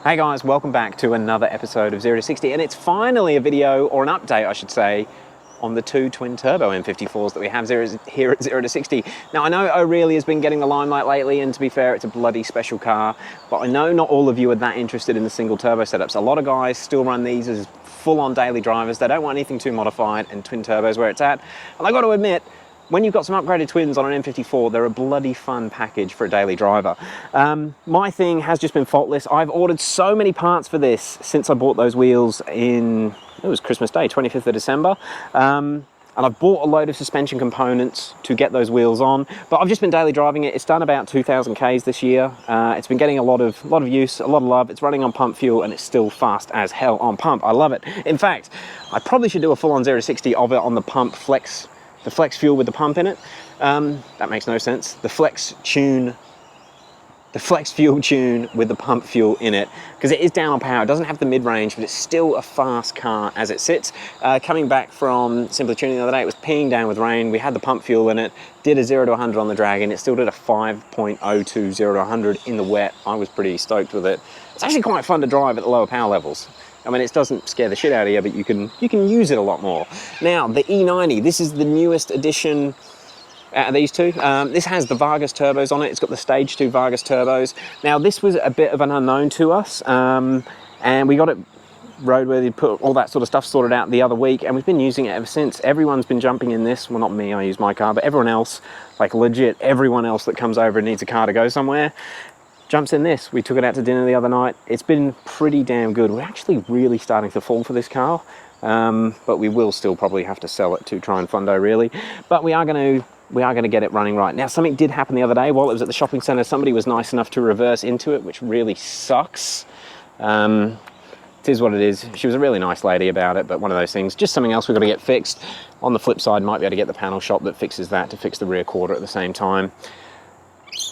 Hey guys, welcome back to another episode of 0 to 60, and it's finally a video, or an update I should say, on the two twin turbo M54s that we have here at 0 to 60. Now I know O'Reilly has been getting the limelight lately, and to be fair, it's a bloody special car, but I know not all of you are that interested in the single turbo setups. A lot of guys still run these as full-on daily drivers. They don't want anything too modified, and twin turbo's where it's at. And I got to admit, when you've got some upgraded twins on an M54, they're a bloody fun package for a daily driver. My thing has just been faultless. I've ordered so many parts for this since I bought those wheels in, it was Christmas Day, 25th of December. And I've bought a load of suspension components to get those wheels on, but I've just been daily driving it. It's done about 2,000 Ks this year. It's been getting a lot of use, a lot of love. It's running on pump fuel, and it's still fast as hell on pump. I love it. In fact, I probably should do a full-on 0 to 60 of it on the pump flex. The flex fuel with the pump in it. That makes no sense. The flex fuel tune with the pump fuel in it, because it is down on power. It doesn't have the mid-range, but it's still a fast car as it sits. Coming back from Simply Tuning the other day, it was peeing down with rain. We had the pump fuel in it, did a 0 to 100 on the Dragon. It still did a 5.02 0 to 100 in the wet. I was pretty stoked with it. It's actually quite fun to drive at the lower power levels. I mean, it doesn't scare the shit out of you, but you can use it a lot more. Now, the E90, this is the newest edition out of these two. This has the Vargas turbos on it. It's got the Stage 2 Vargas turbos. Now, this was a bit of an unknown to us, and we got it roadworthy, put all that sort of stuff sorted out the other week, and we've been using it ever since. Everyone's been jumping in this. Well, not me, I use my car, but everyone else, like legit, everyone else that comes over and needs a car to go somewhere, jumps in this. We took it out to dinner the other night. It's been pretty damn good. We're actually really starting to fall for this car, but we will still probably have to sell it to try and fund O'Reilly. But we are going to get it running right. Now, something did happen the other day while it was at the shopping centre. Somebody was nice enough to reverse into it, which really sucks. It is what it is. She was a really nice lady about it, but one of those things, just something else we've got to get fixed. On the flip side, might be able to get the panel shop that fixes that to fix the rear quarter at the same time.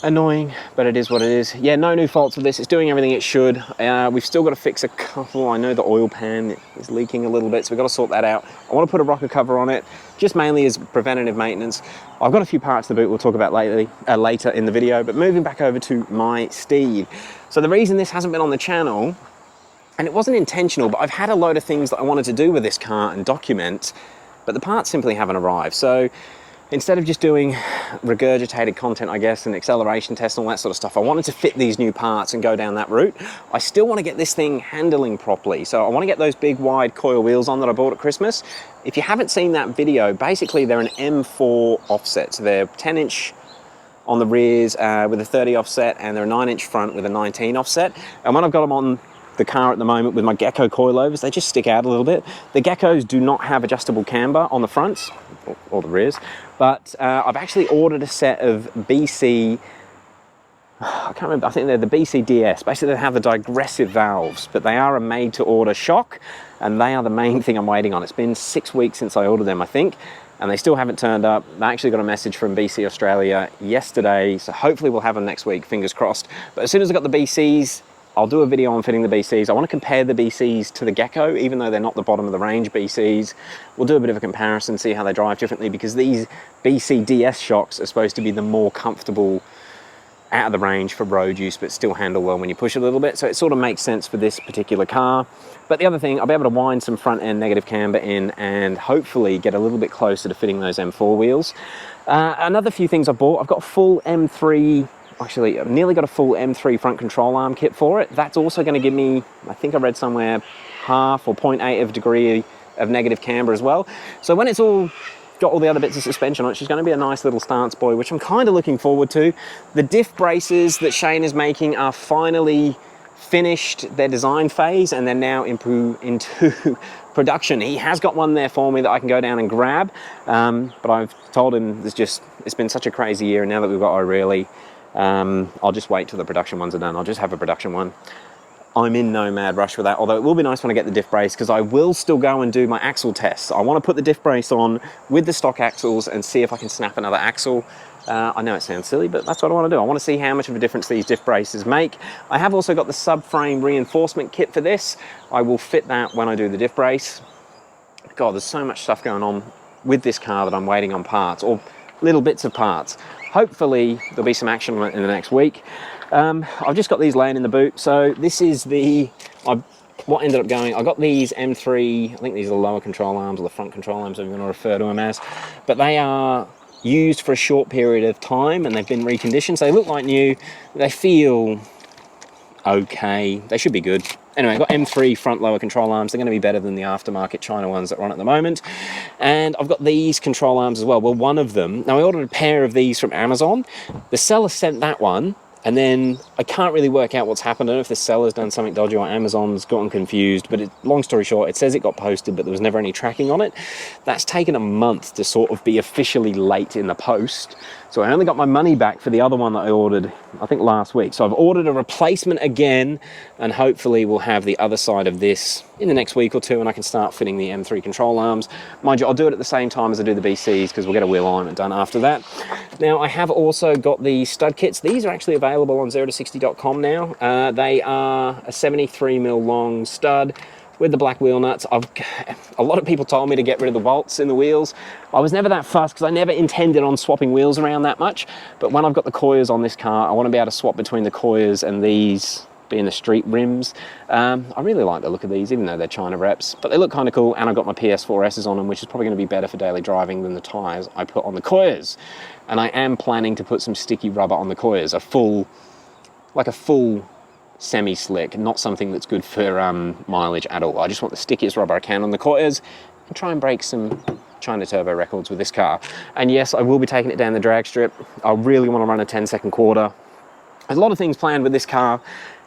Annoying, but it is what it is. Yeah, no new faults with this. It's doing everything it should. We've still got to fix a couple. I know the oil pan is leaking a little bit, so we've got to sort that out. I want to put a rocker cover on it, just mainly as preventative maintenance. I've got a few parts to boot we'll talk about later in the video, but moving back over to my Steve. So the reason this hasn't been on the channel, and it wasn't intentional, but I've had a load of things that I wanted to do with this car and document, but the parts simply haven't arrived. So instead of just doing regurgitated content, I guess, and acceleration tests and all that sort of stuff, I wanted to fit these new parts and go down that route. I still want to get this thing handling properly. So I want to get those big wide coil wheels on that I bought at Christmas. If you haven't seen that video, basically they're an M4 offset. So they're 10-inch on the rears with a 30 offset, and they're a 9-inch front with a 19 offset. And when I've got them on the car at the moment with my Gecko coilovers, they just stick out a little bit. The Geckos do not have adjustable camber on the fronts or the rears, but I've actually ordered a set of BC, I can't remember, I think they're the BC DS. Basically they have the digressive valves, but they are a made to order shock, and they are the main thing I'm waiting on. It's been 6 weeks since I ordered them, I think, and they still haven't turned up. I actually got a message from BC Australia yesterday, so hopefully we'll have them next week, fingers crossed. But as soon as I got the BCs, I'll do a video on fitting the BCs. I want to compare the BCs to the Gecko, even though they're not the bottom of the range BCs. We'll do a bit of a comparison, see how they drive differently, because these BC DS shocks are supposed to be the more comfortable out of the range for road use, but still handle well when you push a little bit. So it sort of makes sense for this particular car. But the other thing, I'll be able to wind some front end negative camber in and hopefully get a little bit closer to fitting those M4 wheels. Another few things I bought, I've got a full M3, actually, I've nearly got a full M3 front control arm kit for it. That's also going to give me, I think I read somewhere, half or 0.8 of a degree of negative camber as well. So when it's all got all the other bits of suspension on it, she's going to be a nice little stance boy, which I'm kind of looking forward to. The diff braces that Shane is making are finally finished their design phase, and they're now into production. He has got one there for me that I can go down and grab, but I've told him it's been such a crazy year, and now that we've got O'Reilly, I'll just wait till the production ones are done. I'll just have a production one. I'm in no mad rush with that, although it will be nice when I get the diff brace, because I will still go and do my axle tests. I want to put the diff brace on with the stock axles and see if I can snap another axle. I know it sounds silly, but that's what I want to do. I want to see how much of a difference these diff braces make. I have also got the subframe reinforcement kit for this. I will fit that when I do the diff brace. God, there's so much stuff going on with this car that I'm waiting on parts, or little bits of parts. Hopefully there'll be some action on it in the next week. I've just got these laying in the boot. So this is what ended up going. I got these M3, I think these are the lower control arms or the front control arms, if you want to refer to them as, but they are used for a short period of time and they've been reconditioned. So they look like new, they feel okay, they should be good. Anyway, I've got M3 front lower control arms. They're going to be better than the aftermarket China ones that are on at the moment. And I've got these control arms as well. Well, one of them, now I ordered a pair of these from Amazon. The seller sent that one, and then I can't really work out what's happened. I don't know if the seller's done something dodgy or Amazon's gotten confused, but long story short, it says it got posted, but there was never any tracking on it. That's taken a month to sort of be officially late in the post. So I only got my money back for the other one that I ordered, I think last week. So I've ordered a replacement again, and hopefully we'll have the other side of this in the next week or two, and I can start fitting the M3 control arms. Mind you, I'll do it at the same time as I do the BCs, because we'll get a wheel alignment done after that. Now, I have also got the stud kits. These are actually available on 0to60.com now. They are a 73mm long stud with the black wheel nuts. A lot of people told me to get rid of the bolts in the wheels. I was never that fussed because I never intended on swapping wheels around that much. But when I've got the Koyas on this car, I want to be able to swap between the Koyas and these being the street rims. I really like the look of these, even though they're China reps, but they look kind of cool. And I've got my PS4Ss on them, which is probably going to be better for daily driving than the tires I put on the Koyas. And I am planning to put some sticky rubber on the Koyas, a full semi-slick, not something that's good for mileage at all. I just want the stickiest rubber I can on the Koyas and try and break some China turbo records with this car. And yes, I will be taking it down the drag strip. I really want to run a 10-second quarter. There's a lot of things planned with this car.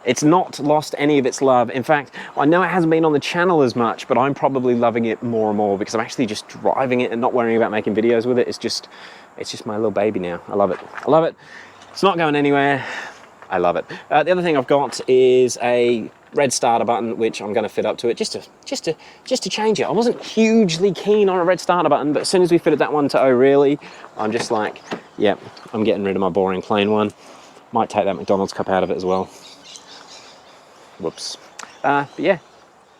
It's not lost any of its love. In fact, I know it hasn't been on the channel as much, but I'm probably loving it more and more because I'm actually just driving it and not worrying about making videos with it. It's just my little baby now. I love it. I love it. It's not going anywhere. I love it. The other thing I've got is a red starter button, which I'm going to fit up to it just to change it. I wasn't hugely keen on a red starter button, but as soon as we fitted that one to O'Reilly, I'm just like, yep, I'm getting rid of my boring plain one. Might take that McDonald's cup out of it as well. Whoops. But yeah,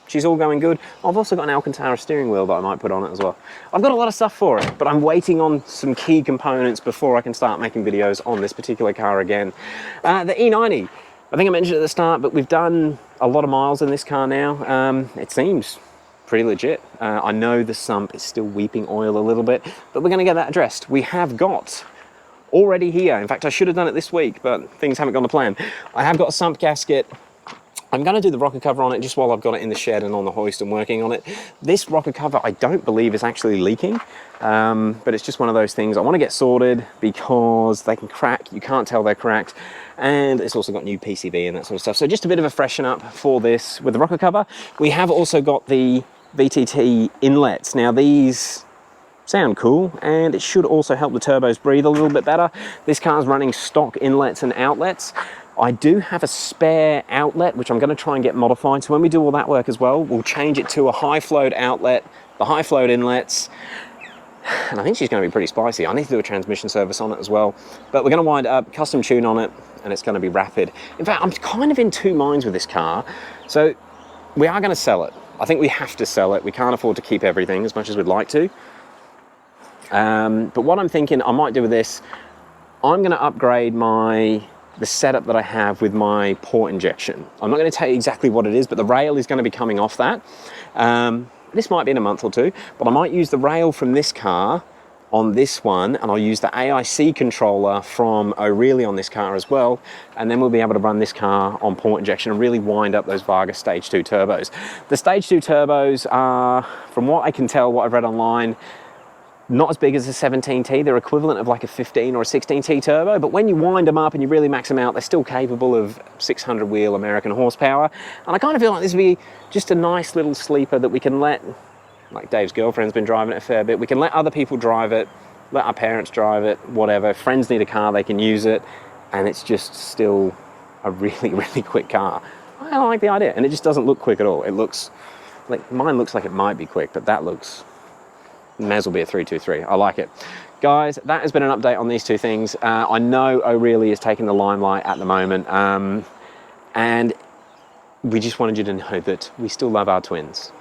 she's all going good. I've also got an Alcantara steering wheel that I might put on it as well. I've got a lot of stuff for it, but I'm waiting on some key components before I can start making videos on this particular car again. The E90, I think I mentioned at the start, but we've done a lot of miles in this car now. It seems pretty legit. I know the sump is still weeping oil a little bit, but we're going to get that addressed. We have got already here, in fact I should have done it this week, but things haven't gone to plan. I have got a sump gasket. I'm going to do the rocker cover on it just while I've got it in the shed and on the hoist and working on it. This rocker cover I don't believe is actually leaking, but it's just one of those things I want to get sorted because they can crack, you can't tell they're cracked, and it's also got new PCB and that sort of stuff. So just a bit of a freshen up for this with the rocker cover. We have also got the VTT inlets. Now these sound cool, and it should also help the turbos breathe a little bit better. This car's running stock inlets and outlets. I do have a spare outlet, which I'm going to try and get modified. So when we do all that work as well, we'll change it to a high float outlet, the high float inlets, and I think she's going to be pretty spicy. I need to do a transmission service on it as well, but we're going to wind up custom tune on it, and it's going to be rapid. In fact, I'm kind of in two minds with this car. So we are going to sell it. I think we have to sell it. We can't afford to keep everything as much as we'd like to. But what I'm thinking I might do with this, I'm going to upgrade the setup that I have with my port injection. I'm not going to tell you exactly what it is, but the rail is going to be coming off that. This might be in a month or two, but I might use the rail from this car on this one, and I'll use the AIC controller from O'Reilly on this car as well, and then we'll be able to run this car on port injection and really wind up those Vargas Stage 2 turbos. The Stage 2 turbos are, from what I can tell, what I've read online, not as big as a 17T. They're equivalent of like a 15 or a 16T turbo, but when you wind them up and you really max them out, they're still capable of 600 wheel American horsepower. And I kind of feel like this would be just a nice little sleeper that we can let, like Dave's girlfriend's been driving it a fair bit, we can let other people drive it, let our parents drive it, whatever. If friends need a car, they can use it, and it's just still a really, really quick car. I like the idea, and it just doesn't look quick at all. It looks like, mine looks like it might be quick, but that looks, may as well be a 323. I like it. Guys, that has been an update on these two things. I know O'Reilly is taking the limelight at the moment, and we just wanted you to know that we still love our twins.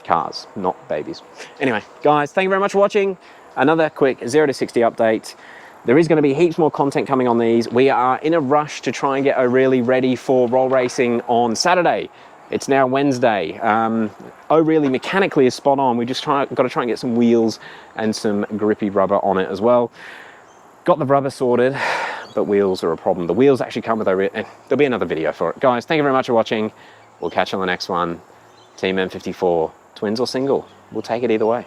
Cars, not babies. Anyway, guys, thank you very much for watching. Another quick 0 to 60 update. There is going to be heaps more content coming on these. We are in a rush to try and get O'Reilly ready for roll racing on Saturday. It's now Wednesday. O'Reilly mechanically is spot on. We just got to try and get some wheels and some grippy rubber on it as well. Got the rubber sorted, but wheels are a problem. The wheels actually come with O'Reilly. There'll be another video for it. Guys, thank you very much for watching. We'll catch you on the next one. Team M54, twins or single, we'll take it either way.